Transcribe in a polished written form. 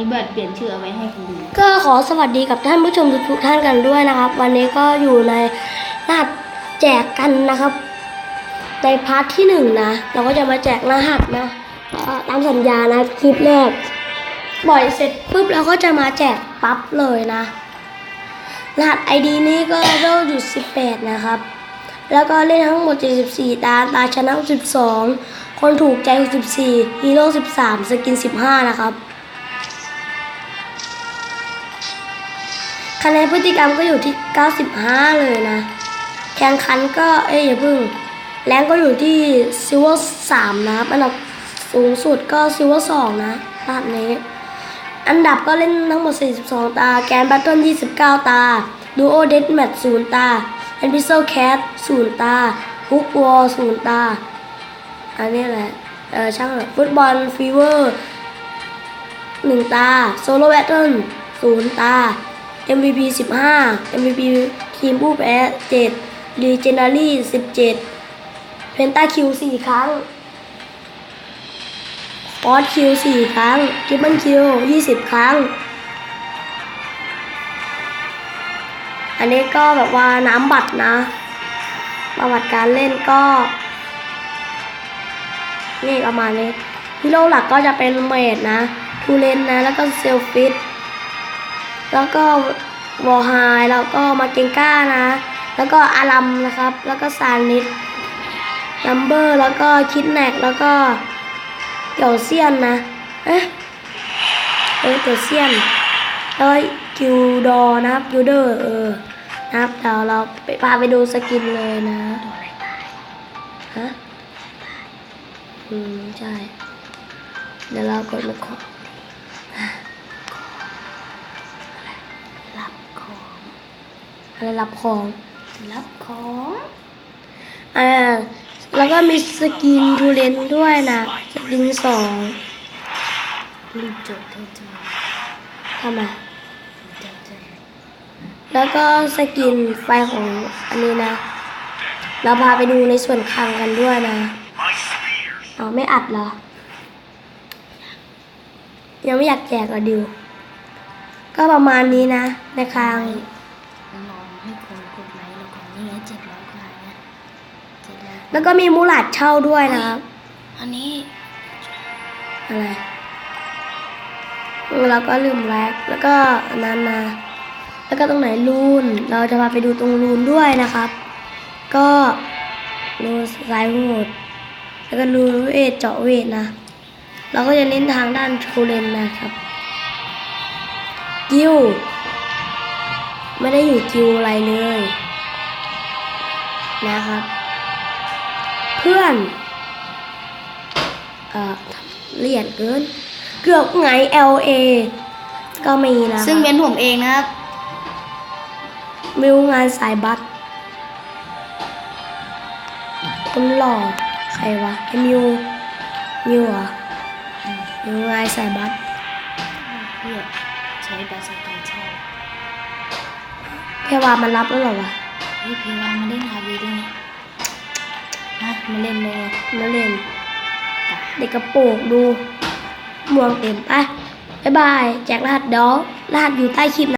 เบิร์ดเปลี่ยนชื่อเอาไว้ให้คุณดู ก็ขอสวัสดีกับท่านผู้ชมทุกท่านกันด้วยนะครับวันนี้ก็อยู่ในรหัสแจกกันนะครับในพาร์ทที่1นะเราก็จะมาแจกรหัสนะตามสัญญานะคลิปแรกปล่อยเสร็จปุ๊บเราก็จะมาแจกปั๊บเลยนะรหัส ID นี้ก็เลเวลอยู่18นะครับแล้วก็เล่นทั้งหมด74ตาชนะ12คนถูกใจ64ฮีโร่13สกิน15นะครับคะแนนพฤติกรรมก็อยู่ที่95เลยนะแข่งขันก็อย่าพึ่งแรงก็อยู่ที่ซิลเวอร์3นะครับอันดับสูงสุดก็ซิลเวอร์2นะรหัสนี้อันดับก็เล่นทั้งหมด42ตาแกนแบทเทิล29ตาดูโอเดธแมท0ตาแอนพิเซลแคท0ตาฮุกวอล0ตาอันนี้แหละช่างฟุตบอลฟีเวอร์1ตาโซโล่แบทเทิล0ตาMVP 15 MVP ทีมผู้แพ้7 Legendary 17 Pentakill 4 ครั้ง Force Kill 4 ครั้ง Triple Kill 20 ครั้งอันนี้ก็แบบว่าน้ำบัตรนะประวัติการเล่นก็นี่ประมาณนี้ฮีโร่หลักก็จะเป็นเมดนะทูเลนนะแล้วก็เซลฟิตแล้วก็วอลไฮแล้วก็มาเกงก้านะแล้วก็อารัมนะครับแล้วก็ซานิสลัมเบอร์แล้วก็คิดแนกแล้วก็เกี่ยวเซียนนะเกี่ยวเซียนแล้วกิวดอนะครับกิวเดอร์นะครับเดี๋ยวเราพาไปดูสกินเลยนะฮะใช่เดี๋ยวเรากดมาขออะไรรับของแล้วก็มีสกินทูเลนด้วยนะสกิน2รีบจดทำไมแล้วก็สกินไฟของอันนี้นะเราพาไปดูในส่วนคลังกันด้วยนะไม่อัดเหรอยังไม่อยากแจกอ่ะดิวก็ประมาณนี้นะในคลังให้คนกดไลค์แล้วก็นี่700กว่าเนี่ยแล้วก็มีมูลาดเช่าด้วยนะครับอันนี้อะไรแล้วก็ลืมแลกแล้วก็นั้นนะแล้วก็ตรงไหนลูนเราจะพาไปดูตรงลูนด้วยนะครับก็ลูนสายโหดแล้วก็ลูนเวทเจาะเวทนะเราก็จะเน้นทางด้านทูเลนนะครับกิวไม่ได้อยู่กิวอะไรเลยนะครับเพื่อนเลียดเกินเกือบไง LA ก็มีนะซึ่งเป็นผมเองนะครับมิวงานสายบัสคนหล่อใครวะไอ้มิวเหรอมิวงานสายบัสเพื่อใช้บัตรสแกนเช่าเพวามันรับแล้วเหรอวะเพวามาเล่นฮาวีด้วยมาเล่นเลยมาเล่นเด็กกระโปงดูม่วงเต็มไปบ๊ายบายแจกรหัสดอกรหัสอยู่ใต้คลิปนะ